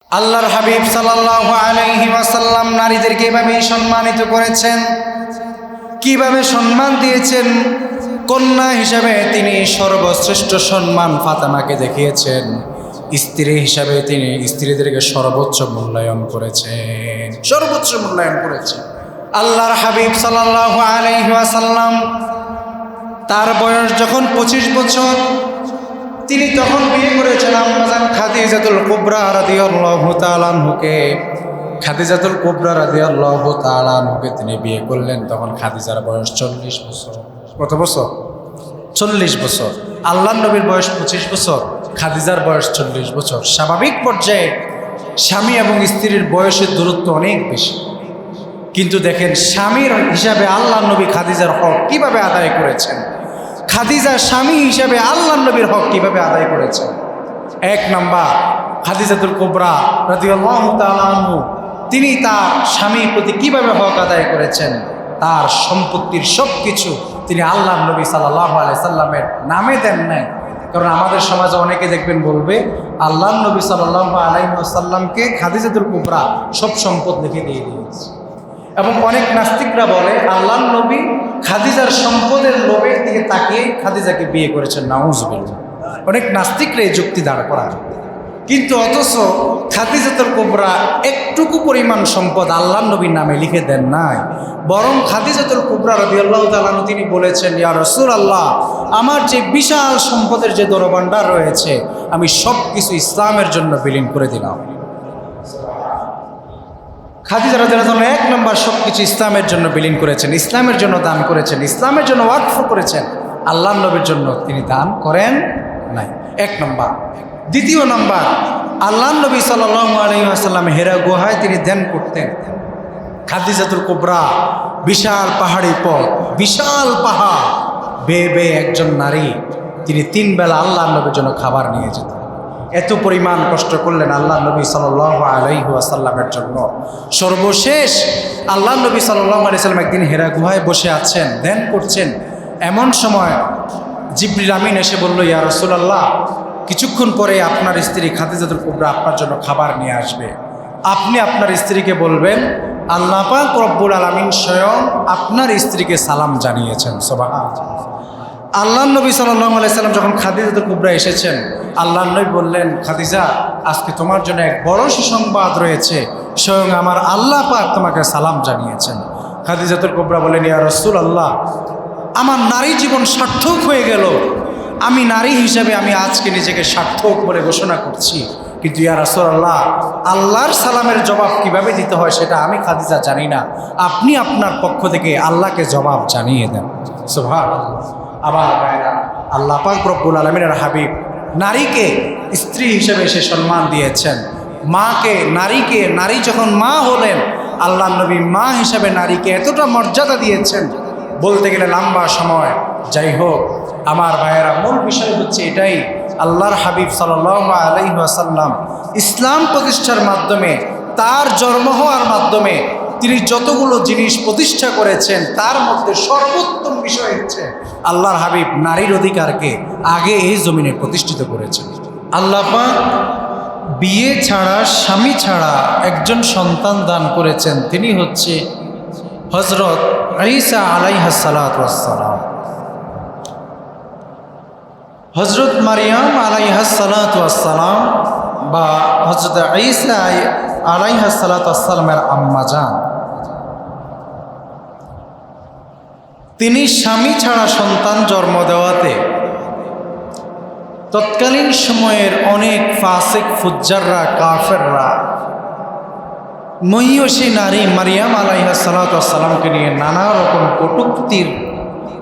আল্লাহর হাবিব সাল্লাল্লাহু আলাইহি ওয়াসাল্লাম নারীদেরকে এভাবে সম্মানিত করেছেন, কিভাবে সম্মান দিয়েছেন। কন্যা হিসাবে তিনি সর্বশ্রেষ্ঠ সম্মান ফাতেমাকে দেখিয়েছেন, স্ত্রী হিসাবে তিনি স্ত্রীদেরকে সর্বোচ্চ মূল্যায়ন করেছেন, সর্বোচ্চ মূল্যায়ন করেছেন। আল্লাহর হাবিব সাল্লাল্লাহু আলাইহি ওয়াসাল্লাম তার বয়স যখন 25 বছর, তিনি তখন বিয়ে করেছেন আম্মাজান খাদিজাতুল কুবরা রাদিয়াল্লাহু তাআলা আনহুকে। খাদিজাতুল কুবরা রাদিয়াল্লাহু তাআলা আনহুকে তিনি বিয়ে করলেন, তখন খাদিজার বয়স 40 বছর। কত বছর? 40 বছর। আল্লাহর নবীর বয়স 25 বছর, খাদিজার বয়স 40 বছর। স্বাভাবিক পর্যায়ে স্বামী এবং স্ত্রীর বয়সের দূরত্ব অনেক বেশি, কিন্তু দেখেন স্বামীর হিসাবে আল্লাহর নবী খাদিজার হক কিভাবে আদায় করেছেন, খাদিজা স্বামী হিসাবে আল্লাহর নবীর হক কিভাবে আদায় করেছেন। এক নাম্বার, খাদিজাতুল কুবরা রাদিয়াল্লাহু তাআলা আনহু তিনি তার স্বামীর প্রতি কিভাবে হক আদায় করেছেন। তার সম্পত্তির সব কিছু তিনি আল্লাহর নবী সাল্লাল্লাহু আলাইহি সাল্লামের নামে দেন নাই। কারণ আমাদের সমাজে অনেকে দেখবেন বলবে আল্লাহর নবী সাল্লাল্লাহু আলাইহি সাল্লামকে খাদিজাতুল কুবরা সব সম্পদ লিখে দিয়ে দিয়েছে। এবং অনেক নাস্তিকরা বলে আল্লাহর নবী খাদিজার সম্পদের লোভের দিকে তাকিয়ে খাদিজাকে বিয়ে করেছেন। নাউজুবিল্লাহ। অনেক নাস্তিকরা এই যুক্তি দাঁড় করায়, কিন্তু অথচ খাদিজাতুল কুবরা একটুকু পরিমাণ সম্পদ আল্লাহর নবীর নামে লিখে দেন নাই, বরং খাদিজাতুল কুবরা রাদিয়াল্লাহু তাআলা আনহা তিনি বলেছেন, ইয়া রাসূলুল্লাহ, আমার যে বিশাল সম্পদের যে দরভাণ্ডার রয়েছে আমি সব কিছু ইসলামের জন্য বিলীন করে দিলাম। খাদিজা রাদিয়াল্লাহু তাআলা এক নম্বর সব কিছু ইসলামের জন্য বিলীন করেছেন, ইসলামের জন্য দান করেছেন, ইসলামের জন্য ওয়াকফ করেছেন, আল্লাহর নবীর জন্য তিনি দান করেন নাই। এক নম্বর। দ্বিতীয় নম্বর, আল্লাহর নবী সাল্লাল্লাহু আলাইহি ওয়াসাল্লাম হেরা গুহায় তিনি ধ্যান করতেন। খাদিজাতুল কুবরা বিশাল পাহাড়ি পথ, বিশাল পাহাড় বেয়ে বেয়ে একজন নারী তিনি 3 বেলা আল্লাহর নবীর জন্য খাবার নিয়ে যেতেন। এত পরিমাণ কষ্ট করলেন আল্লাহর নবী সাল্লাল্লাহু আলাইহি ওয়াসাল্লামের জন্য। সর্বশেষ আল্লাহর নবী সাল্লাল্লাহু আলাইহি ওয়াসাল্লাম একদিন হেরা গুহায় বসে আছেন, ধ্যান করছেন। এমন সময় জিবরিল আমিন এসে বলল, ইয়া রাসূলুল্লাহ, কিছুক্ষণ পরে আপনার স্ত্রী খাদিজাতুল কুবরা আপনার জন্য খাবার নিয়ে আসবে। আপনি আপনার স্ত্রীকে বলবেন আল্লাহ পাক রব্বুল আলামিন স্বয়ং আপনার স্ত্রীকে সালাম জানিয়েছেন। সুবহানাল্লাহ। আল্লাহর নবী সাল্লাল্লাহু আলাইহি সাল্লাম যখন খাদিজাতুল কুবরা এসেছেন, আল্লাহর নবী বললেন, খাদিজা, আজকে তোমার জন্য এক বড় সুসংবাদ রয়েছে, স্বয়ং আমার আল্লাহ পাক তোমাকে সালাম জানিয়েছেন। খাদিজাতুল কুবরা বলেন, ইয়া রাসূলুল্লাহ, আমার নারী জীবন সার্থক হয়ে গেল। আমি নারী হিসেবে আমি আজকে নিজেকে সার্থক বলে ঘোষণা করছি, কিন্তু ইয়া রাসূলুল্লাহ, আল্লাহর সালামের জবাব কিভাবে দিতে হয় সেটা আমি খাদিজা জানি না, আপনি আপনার পক্ষ থেকে আল্লাহকে জবাব জানিয়ে দেন। সুবহানাল্লাহ। আবার আল্লাহ পাক রব্বুল আলামিনের হাবিব নারীকে স্ত্রী হিসেবে সে সম্মান দিয়েছেন, নারী যখন মা হলেন, আল্লাহর নবী মা হিসেবে নারীকে এতটা মর্যাদা দিয়েছেন, বলতে গেলে লম্বা সময়। যাই হোক আমার ভাইয়েরা, মূল বিষয় হচ্ছে এটাই, আল্লাহর হাবিব সাল্লাল্লাহু আলাইহি ওয়াসাল্লাম ইসলাম প্রতিষ্ঠার মাধ্যমে, তার জন্ম হওয়ার মাধ্যমে তিনি যতগুলো জিনিস প্রতিষ্ঠা করেছেন তার মধ্যে সর্বোত্তম বিষয় হচ্ছে আল্লাহর হাবিব নারীর অধিকারকে আগে এই জমিনে প্রতিষ্ঠিত করেছেন। আল্লাহ পাক বিয়ে ছাড়া, স্বামী ছাড়া একজন সন্তান দান করেছেন, তিনি হচ্ছে হযরত ঈসা আলাইহিস সালাতু ওয়াস সালাম। হযরত মারিয়াম আলাইহিস সালাতু ওয়াস সালাম বা হযরত ঈসা আলাইহিস সালাতু ওয়াস সালামের আম্মা জান, তিনি স্বামী ছাড়া সন্তান জন্ম দেওয়াতে তৎকালীন সময়ের অনেক ফাসিক ফুজ্জাররা, কাফেররা মহিয়সী নারী মারিয়াম আলাইহিস সালাতু ওয়াস সালামকে নিয়ে নানা রকম কটূক্তির,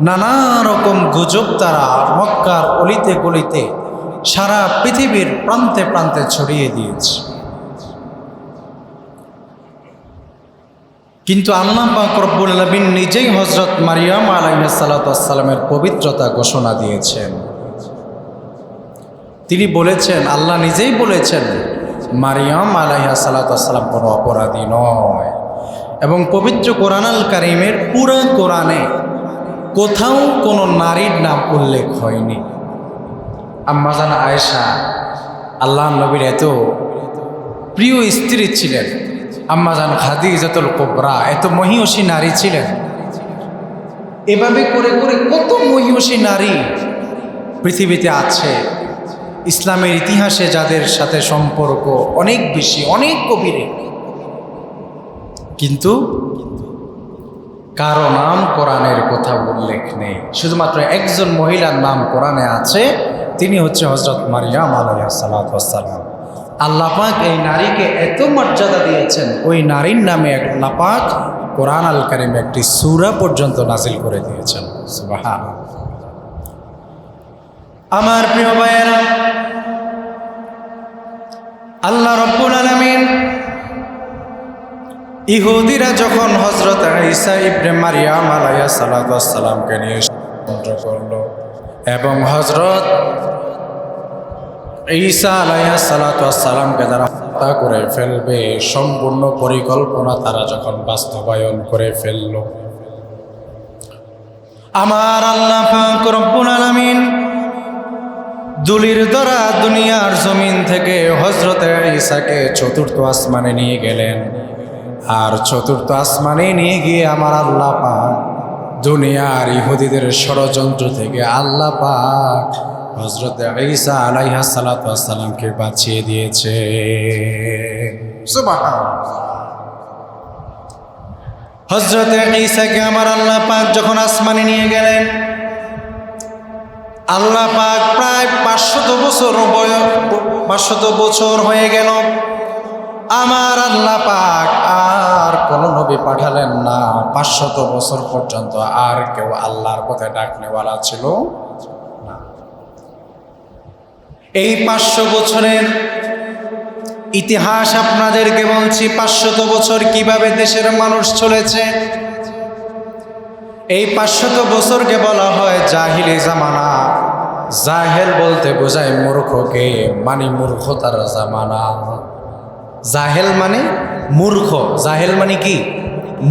নানা রকম গুজব তারা মক্কার অলিতে গলিতে সারা পৃথিবীর প্রান্তে প্রান্তে ছড়িয়ে দিয়েছে। কিন্তু আল্লাহ পাক রব্বুল আলামিন নিজেই হযরত মারিয়াম আলাইহিস সালাতু ওয়াস সালামের পবিত্রতা ঘোষণা দিয়েছেন। তিনি বলেছেন, আল্লাহ নিজেই বলেছেন, মারিয়াম আলাইহিস সালাতু ওয়াস সালাম কোনো অপরাধী নয়। এবং পবিত্র কোরআনুল কারীমের পুরো কোরআনে কোথাও কোনো নারীর নাম উল্লেখ হয়নি। আম্মা জান আয়েশা আল্লাহর নবীর এত প্রিয় স্ত্রী ছিলেন আম্মাজান খাদিজাতুল কুবরা, এত মহিয়সী নারী ছিলেন। এভাবে করে করে কত মহিয়সী নারী পৃথিবীতে আছে, ইসলামের ইতিহাসে যাদের সাথে সম্পর্ক অনেক বেশি, অনেক গভীরে, কিন্তু কারো নাম কোরআনের কথা উল্লেখ নেই। শুধুমাত্র একজন মহিলার নাম কোরআনে আছে, তিনি হচ্ছে হযরত মারিয়াম আলাইহিস সালাতু ওয়াস সালাম। আল্লাহ পাক এই নারীকে এত মর্যাদা দিয়েছেন, ওই নারীর নামে আল্লাহ পাক কোরআন আল কারীমে একটি সূরা পর্যন্ত নাজিল করে দিয়েছেন। সুবহানাল্লাহ। আমার প্রিয় ভাইয়েরা, আল্লাহ রাব্বুল আলামিন ইহুদিরা যখন হযরত ঈসা ইবনে মারিয়াম আলাইহিস সালাতু ওয়াস সালামকে নিয়ে ষড়যন্ত্র করলো এবং হযরত ঈসা আলাইহিস সালাতু ওয়াস সালামকে তারা হত্যা করে ফেলবে, সম্পূর্ণ পরিকল্পনা তারা যখন বাস্তবায়ন করে ফেলল, আমার আল্লাহ পাক রব্বুল আলামিন দুলির দ্বারা দুনিয়ার জমিন থেকে হযরত ঈসাকে চতুর্থ আসমানে নিয়ে গেলেন। আর চতুর্থ আসমানে নিয়ে গিয়ে আমার আল্লাহ পাক দুনিয়ার ইহুদিদের ষড়যন্ত্র থেকে আল্লাহ পাক হযরত ঈসা আলাইহিস সালাতু ওয়াস সালামকে বাঁচিয়ে দিয়েছে। সুবহানাল্লাহ। হযরত ঈসাকে আমার আল্লাহ পাক যখন আসমানে নিয়ে গেলেন, আল্লাহ পাক প্রায় 500 বছর হয়ে গেল, আমার আল্লাহ পাক আর কোন নবী পাঠালেন না। 500 বছর পর্যন্ত আর কেউ আল্লাহর পথে ডাকনেওয়ালা ছিল না। এই 500 বছরের ইতিহাস আপনাদেরকে বলছি। 500 বছর কিভাবে দেশের মানুষ চলেছে, এই 500 বছরকে বলা হয় জাহিলি জামানা। জাহেল বলতে বোঝায় মূর্খকে, মানে মূর্খতার জামানা। জাহেল মানে মূর্খ, জাহেল মানে কি?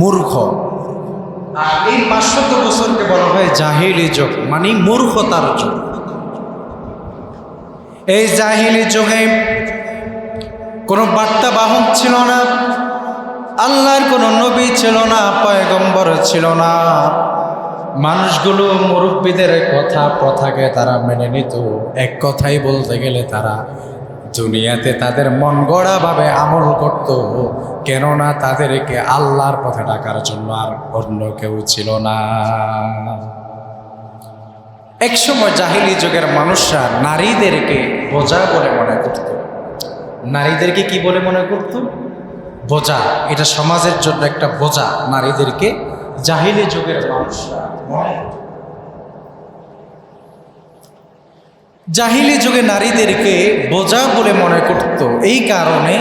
মূর্খ। আর এই 500 বছরকে বলা হয় জাহিলি যুগ, মানে মূর্খতার যুগ। এই জাহিলি যুগে কোনো বার্তা বাহক ছিল না, আল্লাহর কোনো নবী ছিল না, পয়গম্বর ছিল না। মানুষগুলো মুরব্বীদের কথা প্রথাকে তারা মেনে নিত। এক কথাই বলতে গেলে তারা দুনিয়াতে তাদের মন গড়া ভাবে আমল করত, কেননা তাদেরকে আল্লাহর পথে ডাকার জন্য আর অন্য কেউ ছিল না। একসময় জাহিলি যুগের মানুষরা নারীদেরকে বোঝা বলে মনে করত। নারীদেরকে কি বলে মনে করত? বোঝা। এটা সমাজের জন্য একটা বোঝা। নারীদেরকে জাহিলি যুগের মানুষরা মনে করত। জাহিলি যুগে নারীদেরকে বোঝা বলে মনে করত। এই কারণে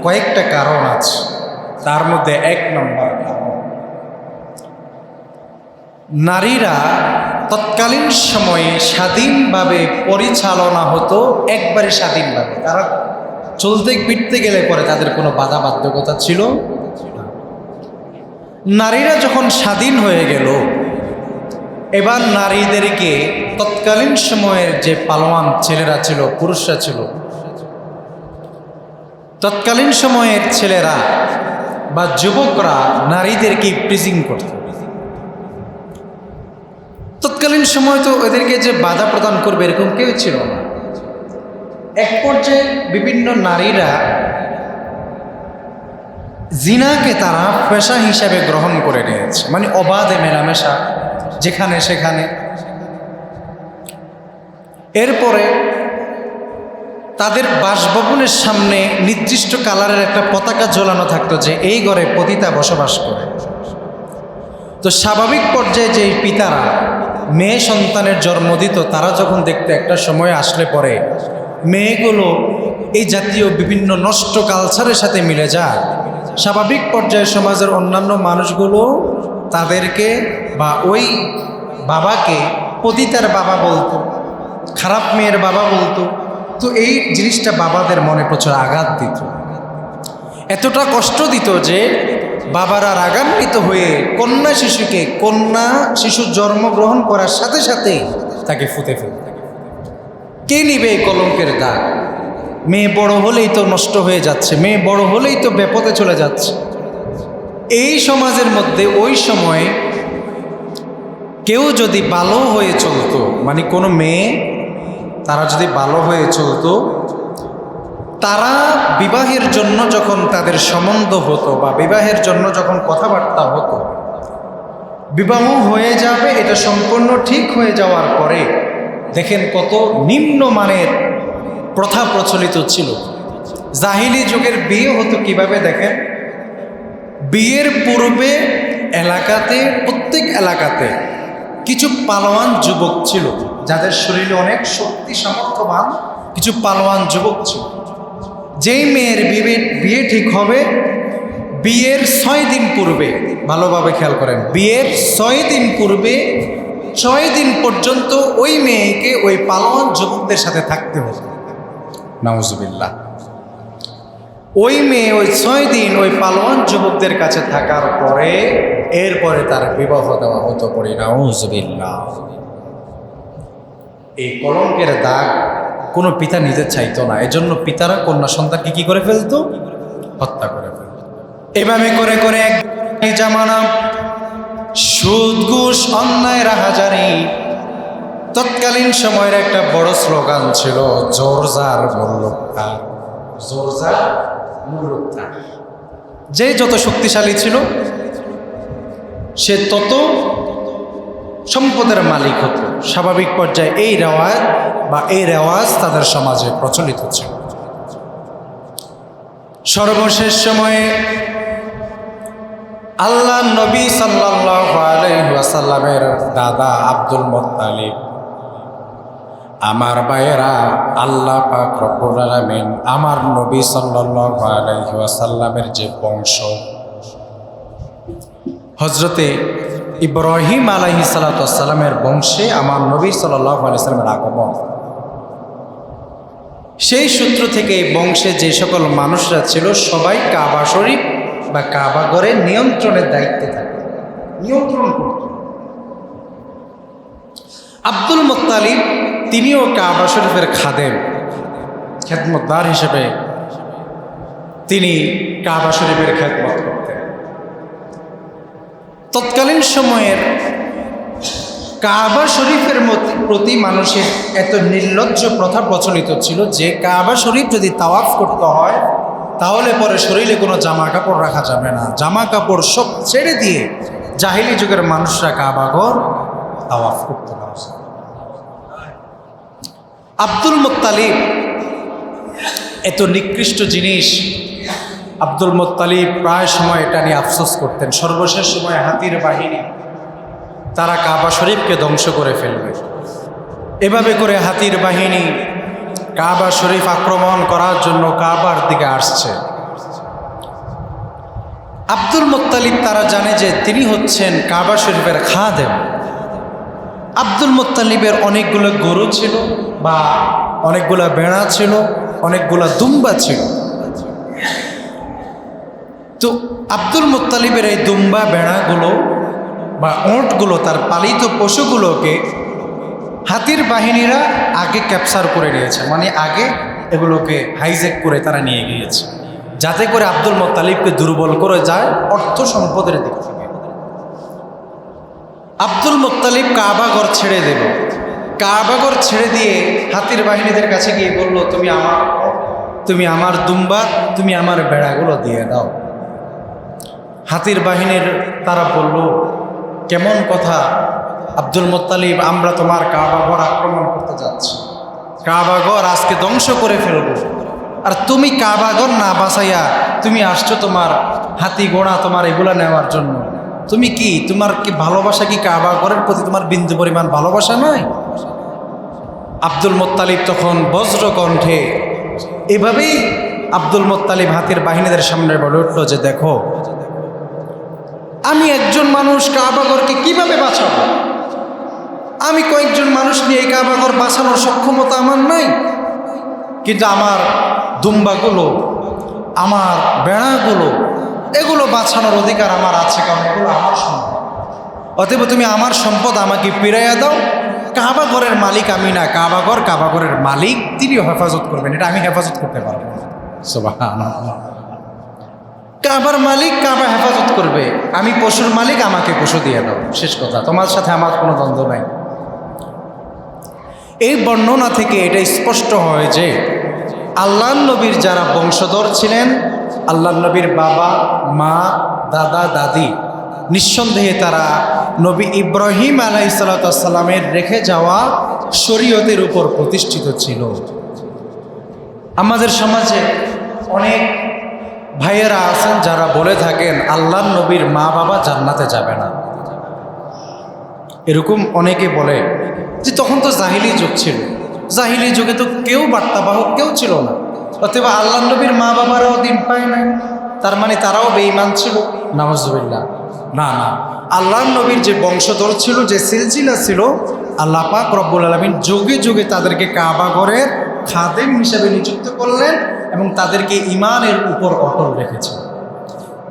কয়েকটা কারণ আছে, তার মধ্যে 1 নম্বর কারণ, নারীরা তৎকালীন সময়ে স্বাধীনভাবে পরিচালনা হতো, একবারে স্বাধীনভাবে। তারা চলতে ফিরতে গেলে পরে তাদের কোনো বাধা বাধ্যকতা ছিল না। নারীরা যখন স্বাধীন হয়ে গেল, এবার নারীদেরকে তৎকালীন সময়ের যে পালোয়ান ছেলেরা ছিল, পুরুষরা ছিল, তৎকালীন সময়ের ছেলেরা বা যুবকরা নারীদেরকে প্রিজিং করত। তৎকালীন সময় তো এদেরকে যে বাধা প্রদান করবে এরকম কেউ ছিল না। এক পর্যায়ে বিভিন্ন নারীরা জিনাকে তারা পেশা হিসাবে গ্রহণ করে নিয়েছে, মানে অবাধে মেলামেশা যেখানে সেখানে। এরপরে তাদের বাসভবনের সামনে নির্দিষ্ট কালারের একটা পতাকা ঝোলানো থাকতো যে এই ঘরে পতিতা বসবাস করে। তো স্বাভাবিক পর্যায়ে যে পিতারা মেয়ে সন্তানের জন্ম দিত, তারা যখন দেখতো একটা সময় আসলে পরে মেয়েগুলো এই জাতীয় বিভিন্ন নষ্ট কালচারের সাথে মিলে যায়, স্বাভাবিক পর্যায়ে সমাজের অন্যান্য মানুষগুলো তাদেরকে বা ওই বাবাকে পতিতার বাবা বলতো, খারাপ মেয়ের বাবা বলতো। তো এই জিনিসটা বাবাদের মনে প্রচুর আঘাত দিত, এতটা কষ্ট দিত যে বাবারা রাগান্বিত হয়ে কন্যা শিশু জন্মগ্রহণ করার সাথে সাথে তাকে ফুতে ফেলত। কে নিবে এই কলঙ্কের দাগ? মেয়ে বড় হলেই তো নষ্ট হয়ে যাচ্ছে, মেয়ে বড় হলেই তো বিপদে চলে যাচ্ছে। এই সমাজের মধ্যে ওই সময় কেউ যদি ভালো হয়ে চলতো, মানে কোনো মেয়ে তারা যদি ভালো হয়ে চলতো, তারা বিবাহের জন্য যখন তাদের সম্বন্ধ হতো বা বিবাহের জন্য যখন কথাবার্তা হতো, বিবাহ হয়ে যাবে এটা সম্পূর্ণ ঠিক হয়ে যাওয়ার পরে দেখেন কত নিম্নমানের প্রথা প্রচলিত ছিল। জাহিলি যুগের বিয়ে হতো কিভাবে দেখেন, বিয়ের পূর্বে এলাকাতে, প্রত্যেক এলাকাতে কিছু পালোয়ান যুবক ছিল, যাদের শরীরে অনেক শক্তি সামর্থ্যবান কিছু পালোয়ান যুবক ছিল। যেই মেয়ের বিয়ে ঠিক হবে, বিয়ের 6 দিন পূর্বে, ভালোভাবে খেয়াল করেন, বিয়ের 6 দিন পূর্বে 6 দিন পর্যন্ত ওই মেয়েকে ওই পালোয়ান যুবকদের সাথে থাকতে হবে। নাউজুবিল্লাহ। ওই মেয়ে ওই 6 দিন ওই পালোয়ান যুবকদের কাছে থাকার পরে এরপরে তার বিবাহ দেওয়া হতো। পড়ি নাউজুবিল্লাহ। এই কলঙ্কের দাগ কোনো পিতা নিতে চাইতো না, এজন্য পিতারা কন্যা সন্তানকে কি করে ফেলতো? হত্যা করে ফেলতো। এভাবে করে করে এক জামানা সুদ ঘুষ অন্যায় রাহাজারি। তৎকালীন সময়ের একটা বড় স্লোগান ছিল, জোর যার মূল্য তার, জোর যার মূল্য তার। যে যত শক্তিশালী ছিল সে তত সম্পদের মালিক হতো। স্বাভাবিক পর্যায়ে এই রেওয়াজ তাদের সমাজে প্রচলিত ছিল। সর্বশেষ সময়ে আল্লাহ নবী সাল্লাল্লাহু আলাইহি ওয়াসাল্লামের দাদা আব্দুল মুত্তালিব, আমার ভাইয়েরা, আল্লাহ পাক রব্বুল আলামিন আমার নবী সাল্লাল্লাহু আলাইহি ওয়াসাল্লামের যে বংশ, হযরতে ইব্রাহিম আলাইহিস সালাতু ওয়াস সালামের বংশে আমার নবী সাল্লাল্লাহু আলাইহি ওয়াসাল্লামের আগমন। সেই সূত্র থেকে এই বংশে যে সকল মানুষরা ছিল সবাই কাবা শরীফ বা কাবা ঘরের নিয়ন্ত্রণের দায়িত্বে থাকে, নিয়ন্ত্রণ করত। আব্দুল মুত্তালিব তিনিও কাবা শরীফের খাদেম, খেদমতদার হিসেবে তিনি কাবা শরীফের খেদমত করতেন। তৎকালীন সময়ের কাবা শরীফের প্রতি মানুষের এত নির্লজ্জ প্রথা প্রচলিত ছিল যে কাবা শরীফ যদি তাওয়াফ করতে হয় তাহলে পরে শরীরে কোনো জামা কাপড় রাখা যাবে না, জামা কাপড় সব ছেড়ে দিয়ে জাহিলি যুগের মানুষরা কাবা ঘর তাওয়াফ করতে না। আব্দুল মুত্তালিব এত নিকৃষ্ট জিনিস, আব্দুল মুত্তালিব প্রায় সময় এটা নিয়ে আফসোস করতেন। সর্বশেষ সময় হাতির বাহিনী তারা কাবা শরীফকে ধ্বংস করে ফেলবে। এভাবে করে হাতির বাহিনী কাবা শরীফ আক্রমণ করার জন্য কাবার দিকে আসছে। আব্দুল মুত্তালিব তারা জানে যে তিনি হচ্ছেন কাবা শরীফের খাদেম। আব্দুল মুত্তালিবের অনেকগুলো গরু ছিল বা অনেকগুলা বেড়া ছিল, অনেকগুলা দুম্বা ছিল। তো আব্দুল মুত্তালিবের এই দুম্বা বেড়াগুলো বা ওঁটগুলো, তার পালিত পশুগুলোকে হাতির বাহিনীরা আগে ক্যাপচার করে নিয়েছে, মানে আগে এগুলোকে হাইজ্যাক করে তারা নিয়ে গিয়েছে, যাতে করে আব্দুল মুত্তালিবকে দুর্বল করে যায় অর্থ সম্পদের দিক থেকে। আব্দুল মুত্তালিব কাবাঘর ছেড়ে দেব, কাবাঘর ছেড়ে দিয়ে হাতির বাহিনীদের কাছে গিয়ে বলল, তুমি আমার দুম্বা, তুমি আমার বেড়াগুলো দিয়ে দাও। হাতির বাহিনীর তারা বলল, কেমন কথা আব্দুল মুত্তালিব, আমরা তোমার কাবাঘর আক্রমণ করতে যাচ্ছি, কাবাঘর আজকে ধ্বংস করে ফেলব, আর তুমি কাবাঘর না বাঁচাইয়া তুমি আসছো তোমার হাতি ঘোড়া তোমার এগুলা নেওয়ার জন্য। তুমি কি, তোমার কি ভালোবাসা কি কাবাঘরের প্রতি তোমার বিন্দু পরিমাণ ভালোবাসা নয়? আব্দুল মুত্তালিব তখন বজ্র কণ্ঠে এভাবেই আব্দুল মুত্তালিব হাতির বাহিনীদের সামনে বলে উঠল যে, দেখো, আমি একজন মানুষ কাবাঘরকে কিভাবে বাঁচাবো? আমি কয়েকজন মানুষ নিয়ে এই কাবাঘর বাঁচানোর সক্ষমতা আমার নাই, কিন্তু আমার দুম্বাগুলো, আমার বেড়াগুলো, এগুলো বাঁচানোর অধিকার আমার আছে, কারণ এগুলো আমার সম্পদ। অতএব তুমি আমার সম্পদ আমাকে ফিরাইয়া দাও, কাবা ঘরের মালিক আমি না, কাবা ঘরের মালিক তিনি হেফাজত করবেন, এটা আমি হেফাজত করতে পারবো না। সুবহানাল্লাহ। কাবার মালিক কাবা হেফাজত করবে, আমি পশুর মালিক, আমাকে পশু দিয়ে দাও, শেষ কথা, তোমার সাথে আমার কোনো দ্বন্দ্ব নাই। এই বর্ণনা থেকে এটা স্পষ্ট হয় যে আল্লাহ নবীর যারা বংশধর ছিলেন, আল্লাহ নবীর বাবা মা দাদা দাদি, নিঃসন্দেহে তারা নবী ইব্রাহিম আলাইহিসসালামের রেখে যাওয়া শরীয়তের উপর প্রতিষ্ঠিত ছিল। আমাদের সমাজে অনেক ভাইয়েরা আছেন যারা বলে থাকেন আল্লাহ নবীর মা বাবা জান্নাতে যাবে না। এরকম অনেকে বলে যে তখন তো জাহিলি যুগ ছিল, জাহিলি যুগে তো কেউ বার্তাবাহক কেউ ছিল না, অতএব আল্লাহ নবীর মা বাবারাও দিন পায় নাই, তার মানে তারাও বেঈমান ছিল। নাউজুবিল্লাহ। না না, আল্লাহ নবীর যে বংশধর ছিল, যে সিলসিলা ছিল, আল্লাহ পাক রব্বুল আলামিন যুগে যুগে তাদেরকে কাবা ঘরের খাদেম হিসেবে নিযুক্ত করলেন এবং তাদেরকে ঈমানের উপর অটল রেখেছেন।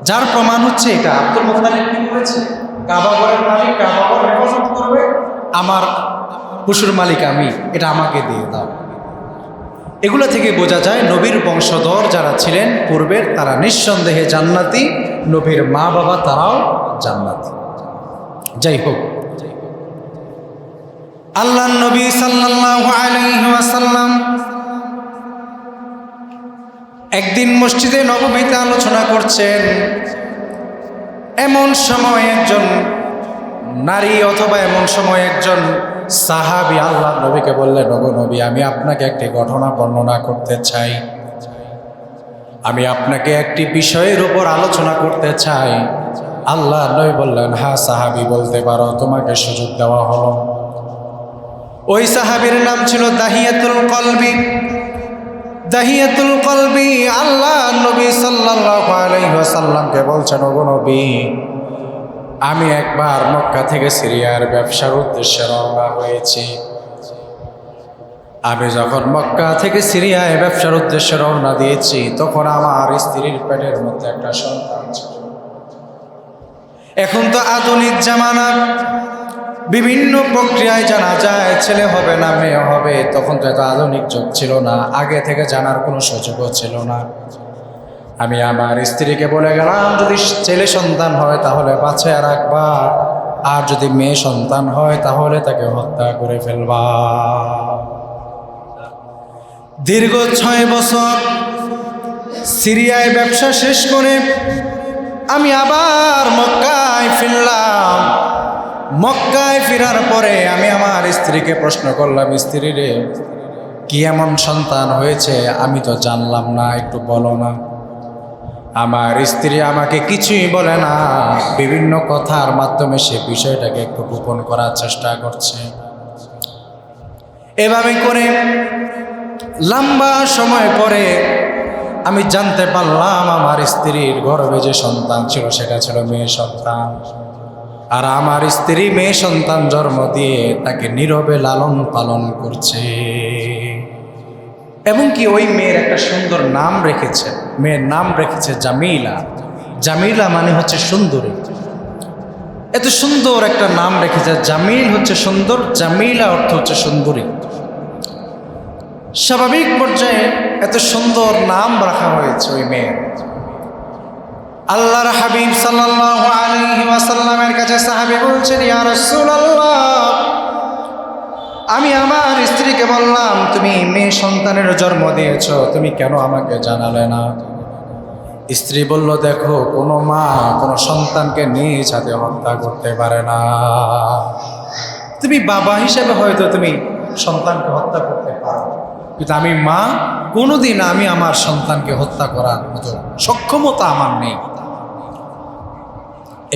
যার প্রমাণ হচ্ছে এটা আব্দুল মুত্তালিব কি বলেছে, কাবা ঘরের মালিক কাবা ঘর হেফাজত করবে, আমার পশুর মালিক আমি, এটা আমাকে দিয়ে দাও। এগুলো থেকে বোঝা যায় নবীর বংশধর যারা ছিলেন পূর্বের, তারা নিঃসন্দেহে জান্নাতি, নবীর মা বাবা তারাও জান্নাতি। যাই হোক, আল্লাহ নবী সাল্লাল্লাহু আলাইহি ওয়াসাল্লাম একদিন মসজিদে নববীতে আলোচনা করছেন, এমন সময় একজন নারী অথবা এমন সময় একজন সাহাবী আল্লাহ নবীকে বললেন, ওগো নবী, আমি আপনাকে একটি ঘটনা বর্ণনা করতে চাই, আমি আপনাকে একটি বিষয়ের উপর আলোচনা করতে চাই। আল্লাহ নবী বললেন, হ্যাঁ সাহাবী বলতে পারো, তোমাকে সুযোগ দেওয়া হলো। ওই সাহাবীর নাম ছিল দাহিয়াতুল কলবি। দাহিয়াতুল কলবি আল্লাহ নবী সাল্লাল্লাহু আলাইহি ওয়াসাল্লামকে বলছেন, ওগো নবী, আমি একবার মক্কা থেকে সিরিয়ার ব্যবসার উদ্দেশ্যে রওনা হয়েছি। আমি যখন মক্কা থেকে সিরিয়ায় ব্যবসার উদ্দেশ্যে রওনা দিয়েছি, তখন আমার স্ত্রীর পেটের মধ্যে একটা সন্তান ছিল। এখন তো আধুনিক জামানা, বিভিন্ন প্রক্রিয়ায় জানা যায় ছেলে হবে না মেয়ে হবে। তখন তো এত আধুনিক যুগ ছিল না, আগে থেকে জানার কোনো সুযোগও ছিল না। আমি আমার স্ত্রীকে বলে গেলাম, যদি ছেলে সন্তান হয় তাহলে বাঁচিয়ে রাখবা, আর যদি মেয়ে সন্তান হয় তাহলে তাকে হত্যা করে ফেলবা। দীর্ঘ 6 বছর সিরিয়ায় ব্যবসা শেষ করে আমি আবার মক্কায় ফিরলাম। মক্কায় ফেরার পরে আমি আমার স্ত্রীকে প্রশ্ন করলাম, স্ত্রী রে, কি এমন সন্তান হয়েছে আমি তো জানলাম না, একটু বলো না। আমার স্ত্রী আমাকে কিছুই বলে না, বিভিন্ন কথার মাধ্যমে সে বিষয়টাকে একটু গোপন করার চেষ্টা করছে। এভাবে করে লম্বা সময় পরে আমি জানতে পারলাম আমার স্ত্রীর গর্ভে যে সন্তান ছিল সেটা ছিল মেয়ে সন্তান। আর আমার স্ত্রী মেয়ে সন্তান জন্ম দিয়ে তাকে নীরবে লালন পালন করছে, এবং কি ওই মেয়ের একটা সুন্দর নাম রেখেছে। মেয়ের নাম রেখেছে জামিলা। জামিলা মানে হচ্ছে সুন্দরী। এত সুন্দর একটা নাম রেখেছে, জামিল হচ্ছে সুন্দর, জামিলা অর্থ হচ্ছে সুন্দরী। স্বাভাবিক পর্যায়ে এত সুন্দর নাম রাখা হয়েছে ওই মেয়ের। আল্লাহর হাবিব সাল্লাল্লাহু আলাইহি ওয়াসাল্লামের কাছে সাহাবী বলছেন, ইয়া রাসূলুল্লাহ, আমি আমার স্ত্রীকে বললাম, তুমি মেয়ে সন্তানের জন্ম দিয়েছ, তুমি কেন আমাকে জানালে না? স্ত্রী বলল, দেখো, কোনো মা কোনো সন্তানকে নিজ হাতে হত্যা করতে পারে না। তুমি বাবা হিসেবে হয়তো তুমি সন্তানকে হত্যা করতে পারো, কিন্তু আমি মা, কোনোদিন আমি আমার সন্তানকে হত্যা করার মতো সক্ষমতা আমার নেই।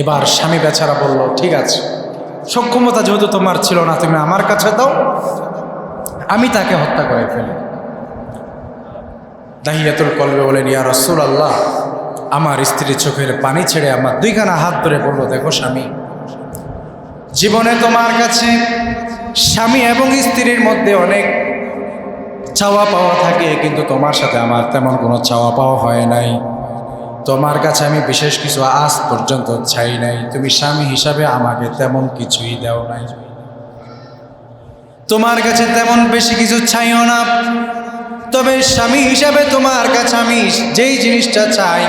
এবার স্বামী বেচারা বলল, ঠিক আছে, সক্ষমতা যেহেতু তোমার ছিল না, তুমি আমার কাছে দাও, আমি তাকে হত্যা করে ফেলি। দাহিয়াতুল কলবে বলেন, ইয়া রাসূলুল্লাহ, আমার স্ত্রীর চোখের পানি ছেড়ে আমার 2খানা হাত ধরে বলল, দেখো স্বামী, জীবনে তোমার কাছে স্বামী এবং স্ত্রীর মধ্যে অনেক চাওয়া পাওয়া থাকে, কিন্তু তোমার সাথে আমার তেমন কোনো চাওয়া পাওয়া হয় নাই। তোমার কাছে আমি বিশেষ কিছু আজ পর্যন্ত চাই নাই, তুমি স্বামী হিসাবে আমাকে তেমন কিছুই দাও নাই। তোমার কাছে তেমন বেশি কিছু চাইও না, তবে স্বামী হিসাবে তোমার কাছে আমি যেই জিনিসটা চাই,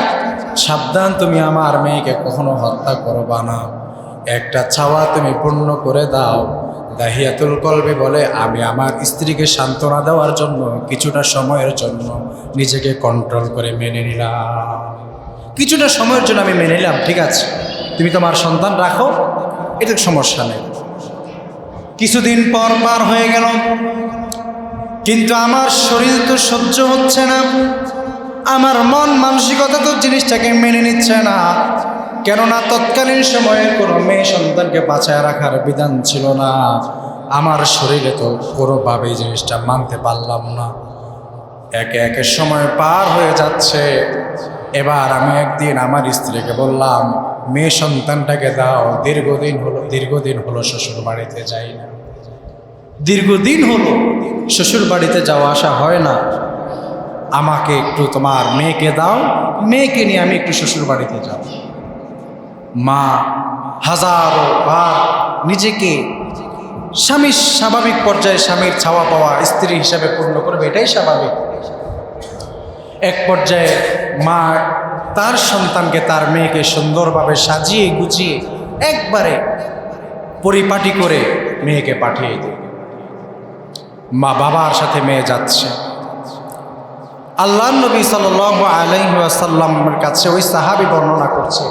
সাবধান, তুমি আমার মেয়েকে কখনো হত্যা করবা না। একটা চাওয়া তুমি পূর্ণ করে দাও। দাহিয়াতুল কলবে বলে, আমি আমার স্ত্রীকে সান্ত্বনা দেওয়ার জন্য কিছুটা সময়ের জন্য নিজেকে কন্ট্রোল করে মেনে নিলাম। কিছুটা সময়ের জন্য আমি মেনে নিলাম, ঠিক আছে, তুমি তোমার সন্তান রাখো, এটা সমস্যা নেই। কিছুদিন পর পার হয়ে গেল, কিন্তু আমার শরীর তো সহ্য হচ্ছে না, আমার মন মানসিকতা তো জিনিসটাকে মেনে নিচ্ছে না। কেননা তৎকালীন সময়ে কোনো মেয়ে সন্তানকে বাঁচায় রাখার বিধান ছিল না। আমার শরীরে তো কোনোভাবেই জিনিসটা মানতে পারলাম না। একে একে সময় পার হয়ে যাচ্ছে। এবার আমি একদিন আমার স্ত্রীকে বললাম, মেয়ে সন্তানটাকে দাও, দীর্ঘদিন হলো শ্বশুর বাড়িতে যাই না, দীর্ঘদিন হলো শ্বশুর বাড়িতে যাওয়া আসা হয় না, আমাকে একটু তোমার মেয়েকে দাও, মেয়েকে নিয়ে আমি একটু শ্বশুর বাড়িতে যাব। মা হাজারো বার নিজেকে স্বামীর স্বাভাবিক পর্যায়ে স্বামীর চাওয়া পাওয়া স্ত্রী হিসাবে পূর্ণ করবে, এটাই স্বাভাবিক। এক পর্যায়ে মা তার সন্তানকে, তার মেয়েকে সুন্দরভাবে সাজিয়ে গুছিয়ে একবারে পরিপাটি করে মেয়েকে পাঠিয়ে দেয়। মা বাবার সাথে মেয়ে যাচ্ছে। আল্লাহর নবী সাল্লাল্লাহু আলাইহি ওয়াসাল্লামের কাছে ওই সাহাবী বর্ণনা করছে,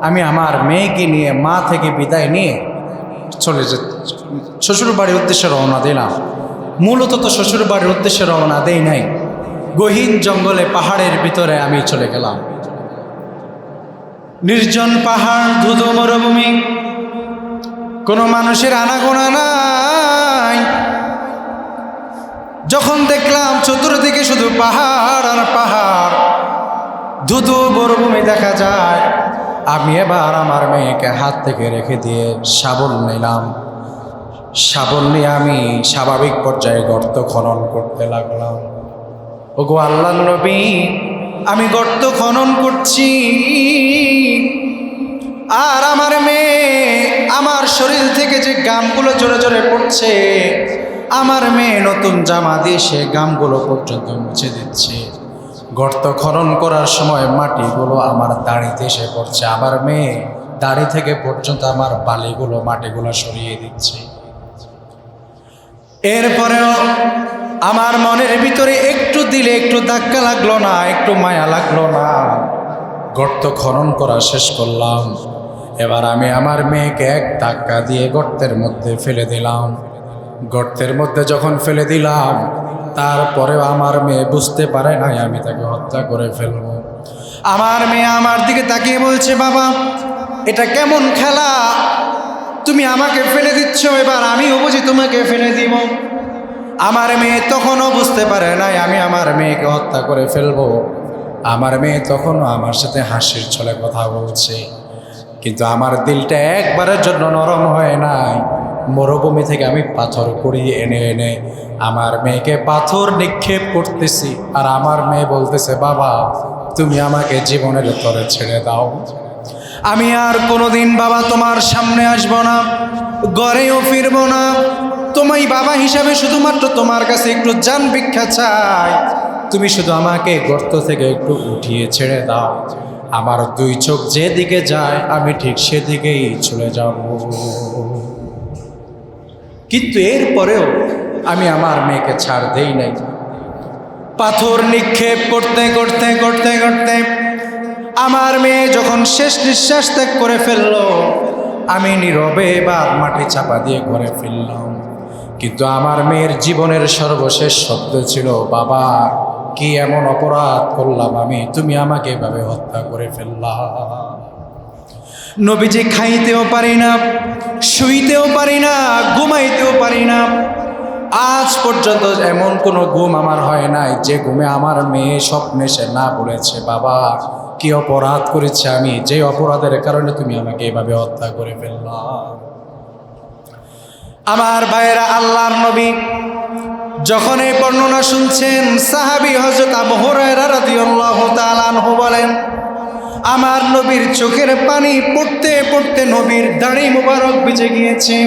আমি আমার মেয়েকে নিয়ে মা থেকে বিদায় নিয়ে চলে শ্বশুর বাড়ির উদ্দেশ্যে রওনা দিলাম। মূলত তো শ্বশুর বাড়ির উদ্দেশ্যে রওনা দেই নাই, গহীন জঙ্গলে পাহাড়ের ভিতরে আমি চলে গেলাম। নির্জন পাহাড়, ধুধু মরুভূমি, কোনো মানুষের আনাগোনা নাই। যখন দেখলাম চতুর্দিকে শুধু পাহাড় আর পাহাড়, ধুধু মরুভূমি দেখা যায়, আমি এবার আমার মেয়েকে হাত থেকে রেখে দিয়ে শাবল নিলাম। শাবল নিয়ে আমি স্বাভাবিক পর্যায়ে গর্ত খনন করতে লাগলাম। ওগো আল্লাহর নবী, আমি গর্ত খনন করছি, আর আমার মেয়ে, আমার শরীর থেকে যে গামগুলো জোরে জোরে পড়ছে, আমার মেয়ে নতুন জামা দিয়ে সে গামগুলো পর্যন্ত মুছে দিচ্ছে। গর্ত খনন করার সময় মাটিগুলো আমার দাড়িতে এসে পড়ছে, আমার মেয়ে দাড়ি থেকে পর্যন্ত আমার বালিগুলো, মাটিগুলো সরিয়ে দিচ্ছে। এরপরেও আমার মনের ভিতরে একটু দিলে একটু ধাক্কা লাগলো না, একটু মায়া লাগলো না। গর্ত খনন করা শেষ করলাম। এবার আমি আমার মেয়েকে এক ধাক্কা দিয়ে গর্তের মধ্যে ফেলে দিলাম। গর্তের মধ্যে যখন ফেলে দিলাম, তারপরেও আমার মেয়ে বুঝতে পারে নাই আমি তাকে হত্যা করে ফেলব। আমার মেয়ে আমার দিকে তাকিয়ে বলছে, বাবা এটা কেমন খেলা, তুমি আমাকে ফেলে দিচ্ছ, এবার আমিও বুঝি তোমাকে ফেলে দিব। আমার মেয়ে তখনও বুঝতে পারে নাই আমি আমার মেয়েকে হত্যা করে ফেলবো। আমার মেয়ে তখনও আমার সাথে হাসির ছলে কথা বলছে, কিন্তু আমার দিলটা একবারের জন্য নরম হয় নাই। মরুভূমি থেকে আমি পাথর কুড়িয়ে এনে এনে আমার মেয়েকে পাথর নিক্ষেপ করতেছি, আর আমার মেয়ে বলতেছে, বাবা তুমি আমাকে জীবনের তরে ছেড়ে দাও, আমি আর কোনোদিন বাবা তোমার সামনে আসবো না, ঘরেও ফিরবো না, তোমায় বাবা হিসাবে শুধুমাত্র তোমার কাছে একটু জান ভিক্ষা চাই, তুমি শুধু আমাকে গর্ত থেকে একটু উঠিয়ে ছেড়ে দাও, আমার দুই চোখ যেদিকে যায় আমি ঠিক সেদিকেই চলে যাব। কিন্তু এরপরেও আমি আমার মেয়েকে ছাড় দেই নাই। পাথর নিক্ষেপ করতে করতে করতে করতে আমার মেয়ে যখন শেষ নিঃশ্বাস ত্যাগ করে ফেললো, আমি নীরবে এবার মাটি চাপা দিয়ে ঘরে ফিরলাম। কিন্তু আমার মেয়ের জীবনের সর্বশেষ শব্দ ছিল, বাবা কি এমন অপরাধ করলাম আমি, তুমি আমাকে এভাবে হত্যা করে ফেললাম। নবীজি খাইতেও পারি না, শুইতেও পারি না, ঘুমাইতেও পারি না। আজ পর্যন্ত এমন কোনো ঘুম আমার হয় নাই যে ঘুমে আমার মেয়ে স্বপ্নে সে না বলেছে, বাবা কি অপরাধ করেছে আমি, যে অপরাধের কারণে তুমি আমাকে এভাবে হত্যা করে ফেললাম। আমার ভাইয়েরা, আল্লাহর নবী যখন এই বর্ণনা শুনছেন, সাহাবী হযরত আবু হুরায়রা রাদিয়াল্লাহু তাআলা আনহু বলেন, আমার নবীর চোখের পানি পড়তে পড়তে নবীর দাড়ি মুবারক ভিজে গিয়েছে।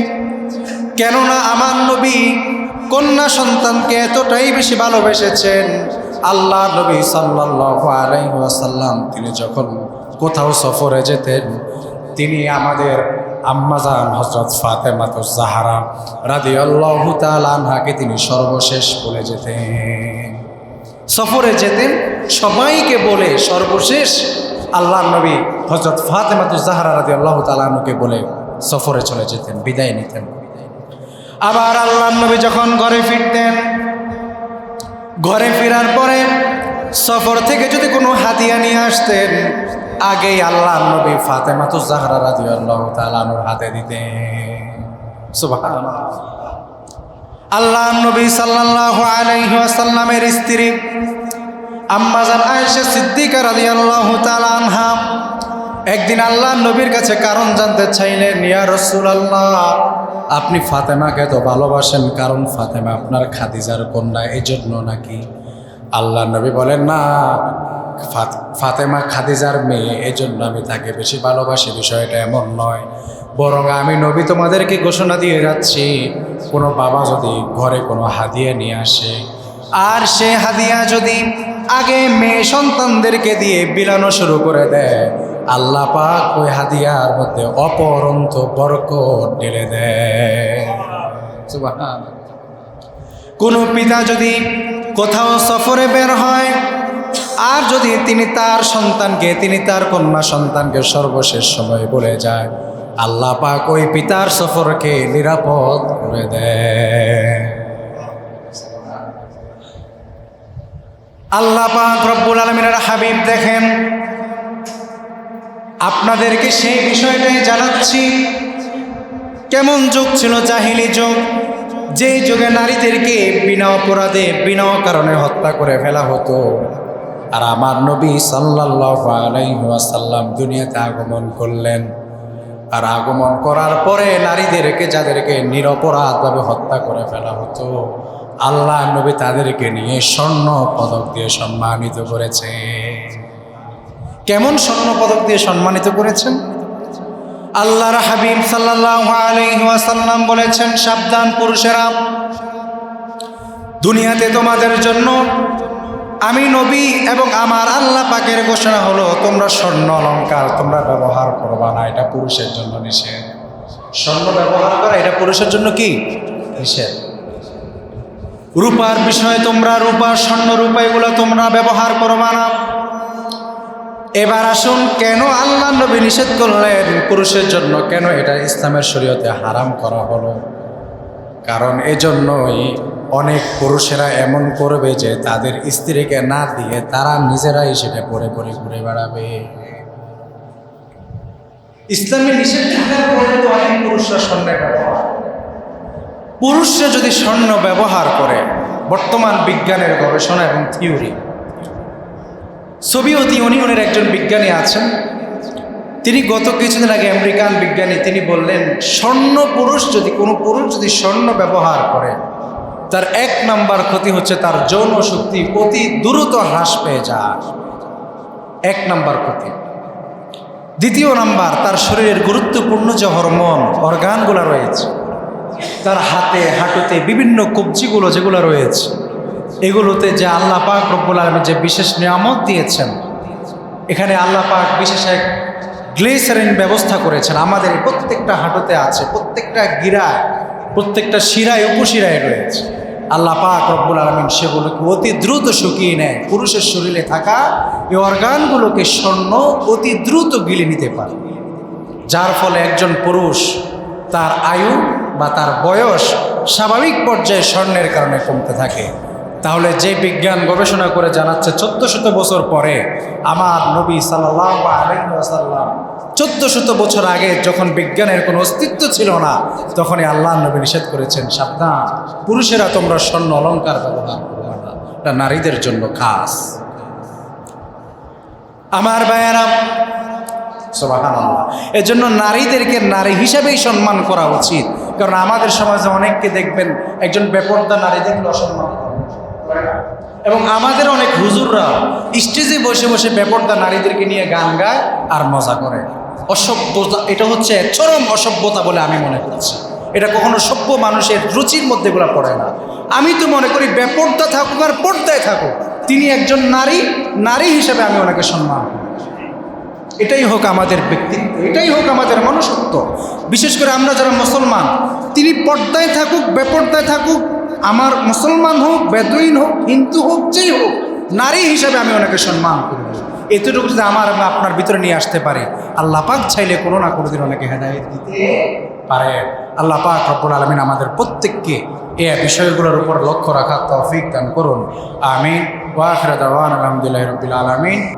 কেননা আমার নবী কন্যা সন্তানকে এতটাই বেশি ভালোবেসেছেন। আল্লাহ নবী সাল্লাল্লাহু আলাইহি ওয়াসাল্লাম তিনি যখন কোথাও সফরে যেতেন, তিনি আমাদের আম্মাজান হযরত ফাতেমাতুজ জাহরা রাদিয়াল্লাহু তাআলা আনহাকে তিনি সর্বশেষ বলে যেতেন। সফরে যেতেন সবাইকে বলে সর্বশেষ আল্লাহর নবী হযরত ফাতেমাতুজ জাহরা রাদিয়াল্লাহু তাআলা আনহাকে বলে সফরে চলে যেতেন, বিদায় নিতেন। আবার আল্লাহর নবী যখন ঘরে ফিরতেন, ঘরে ফেরার পরে সফর থেকে যদি কোনো হাদিয়া নিয়ে আসতেন, আগেই আল্লাহর নবী ফাতেমাতুজ জাহরা রাদিয়াল্লাহু তাআলা আনহার হাতে দিতেন। সুবহানাল্লাহ। আল্লাহর নবী সাল্লাল্লাহু আলাইহি ওয়াসাল্লামের স্ত্রী আম্মাজান আয়েশা সিদ্দিকা রাদিয়াল্লাহু তাআলা আনহা একদিন আল্লাহর নবীর কাছে কারণ জানতে চাইলেন, ইয়া রাসূলুল্লাহ, আপনি ফাতেমাকে তো ভালোবাসেন, কারণ ফাতেমা আপনার খাদিজার কন্যা, এজন্য নাকি? আল্লাহর নবী বলেন, না, ফাতেমা খাদিজার মেয়ে, এজন্য আমি তাকে বেশি ভালোবাসি, বিষয়টা এমন নয়। বরং আমি নবী তোমাদেরকে ঘোষণা দিয়ে যাচ্ছি, কোনো বাবা যদি ঘরে কোনো হাদিয়া নিয়ে আসে, আর সে হাদিয়া যদি আগে মেয়ে সন্তানদেরকে দিয়ে বিলানো শুরু করে দেয়, আল্লাহ পাক ওই হাদিয়ার মধ্যে অপরন্ত বরকত ঢেলে দেয়। সুবহানাল্লাহ। কোনো পিতা যদি কোথাও সফরে বের হয়, আর যদি তিনি তার সন্তানকে, তিনি তার কন্যা সন্তানকে সর্বশেষ সময় বলে যায়, আল্লাহ পাক ওই পিতার সফরকে নিরাপদ করে দেয়। আল্লাহ পাক রব্বুল আলামিনের হাবিব দেখেন, আপনাদেরকে সেই বিষয়টাই জানাচ্ছি, কেমন যুগ ছিল জাহিলি যুগ, যেই যুগে নারীদেরকে বিনা অপরাধে বিনা কারণে হত্যা করে ফেলা হতো। আর আমার নবী সাল্লাল্লাহু আলাইহি ওয়াসাল্লাম দুনিয়াতে আগমন করলেন, আর আগমন করার পরে নারীদেরকে, যাদেরকে নিরপরাধভাবে হত্যা করে ফেলা হতো, আল্লাহ নবী তাদেরকে নিয়ে স্বর্ণ পদক দিয়ে সম্মানিত করেছে। কেমন স্বর্ণ পদক দিয়ে সম্মানিত করেছেন? আল্লাহর হাবিব সাল্লাল্লাহু আলাইহি ওয়াসাল্লাম বলেছেন, সাবধান পুরুষেরা, দুনিয়াতে তোমাদের জন্য আমি নবী এবং আমার আল্লাহ পাকের ঘোষণা হলো, তোমরা স্বর্ণ অলংকার তোমরা ব্যবহার করবা না, এটা পুরুষের জন্য নিষেধ। স্বর্ণ ব্যবহার করা এটা পুরুষের জন্য কি নিষেধ। রূপার বিষয়ে তোমরা রূপা, স্বর্ণ, রূপা এগুলো তোমরা ব্যবহার করবা না। এবার আসুন, কেন আল্লাহ নবী নিষেধ করলেন পুরুষের জন্য, কেন এটা ইসলামের শরীয়তে হারাম করা হলো? কারণ এজন্যই অনেক পুরুষেরা এমন করবে যে তাদের স্ত্রীকে না দিয়ে তারা নিজেরাই সেটা পরে পরে ঘুরে বেড়াবে। ইসলামী নিষেধ থাকার পরে তো অনেক পুরুষরা স্বর্ণের ব্যবহার, পুরুষরা যদি স্বর্ণ ব্যবহার করে, বর্তমান বিজ্ঞানের গবেষণা এবং থিওরি, সোভিয়েত ইউনিয়নের একজন বিজ্ঞানী আছেন, তিনি গত কিছুদিন আগে, আমেরিকান বিজ্ঞানী, তিনি বললেন কোনো পুরুষ যদি স্বর্ণ ব্যবহার করে, তার 1 নাম্বার ক্ষতি হচ্ছে তার যৌন শক্তি অতি দ্রুত হ্রাস পেয়ে যায়, 1 নাম্বার ক্ষতি। দ্বিতীয় নাম্বার, তার শরীরের গুরুত্বপূর্ণ যে হরমোন অর্গানগুলো রয়েছে, তার হাতে হাঁটুতে বিভিন্ন কবজিগুলো যেগুলো রয়েছে, এগুলোতে যে আল্লাহ পাক রব্বুল আলামিন যে বিশেষ নিয়ামত দিয়েছেন, এখানে আল্লাহ পাক বিশেষ এক গ্লিসারিন ব্যবস্থা করেছেন। আমাদের প্রত্যেকটা হাঁটুতে আছে, প্রত্যেকটা গিরায়, প্রত্যেকটা শিরায়, উপশিরায় রয়েছে। আল্লাহ পাক রব্বুল আলামিন সেগুলোকে অতি দ্রুত শুকিয়ে নেয়। পুরুষের শরীরে থাকা এই অর্গানগুলোকে স্বর্ণ অতি দ্রুত গিলে নিতে পারে, যার ফলে একজন পুরুষ তার আয়ু বা তার বয়স স্বাভাবিক পর্যায়ে স্বর্ণের কারণে কমতে থাকে। তাহলে যে বিজ্ঞান গবেষণা করে জানাচ্ছে 1400 বছর পরে, আমার নবী সাল্লাল্লাহু আলাইহি ওয়াসাল্লাম 1400 বছর আগে যখন বিজ্ঞানের কোনো অস্তিত্ব ছিল না, তখনই আল্লাহর নবী নিষেধ করেছেন, সাবধান পুরুষেরা তোমরা স্বর্ণ অলংকার ব্যবহার করবে না, এটা নারীদের জন্য খাস। আমার ভাইয়েরা, সুবহানাল্লাহ, এজন্য নারীদেরকে নারী হিসেবেই সম্মান করা উচিত। কারণ আমাদের সমাজে অনেককে দেখবেন একজন বেপরদা নারী দেখলে অসম্মান করে, এবং আমাদের অনেক হুজুররা স্টেজে বসে বসে বেপরদা নারীদেরকে নিয়ে গান গায় আর মজা করে। অসভ্যতা, এটা হচ্ছে চরম অসভ্যতা বলে আমি মনে করছি। এটা কখনো সভ্য মানুষের রুচির মধ্যে এগুলো পড়ে না। আমি তো মনে করি বেপর্দা থাকুক আর পর্দায় থাকুক, তিনি একজন নারী, নারী হিসেবে আমি ওনাকে সম্মান করি। এটাই হোক আমাদের ব্যক্তিত্ব, এটাই হোক আমাদের মনুষ্যত্ব। বিশেষ করে আমরা যারা মুসলমান, তিনি পর্দায় থাকুক বেপর্দায় থাকুক, আমার মুসলমান হোক বেদুইন হোক হিন্দু হোক যেই হোক, নারী হিসাবে আমি ওনাকে সম্মান করি। এতটুকু যদি আমার আপনার ভিতরে নিয়ে আসতে পারে, আল্লাহ পাক চাইলে কোনো না কোনো দিন ওনাকে হেদায়েত দিতে পারে। আল্লাহ পাক রব্বুল আলামিন আমাদের প্রত্যেককে এই বিষয়গুলোর উপর লক্ষ্য রাখার তৌফিক দান করুন। আমিন। ওয়া আখিরু দাওয়ানা আলহামদুলিল্লাহি রাব্বিল আলামিন।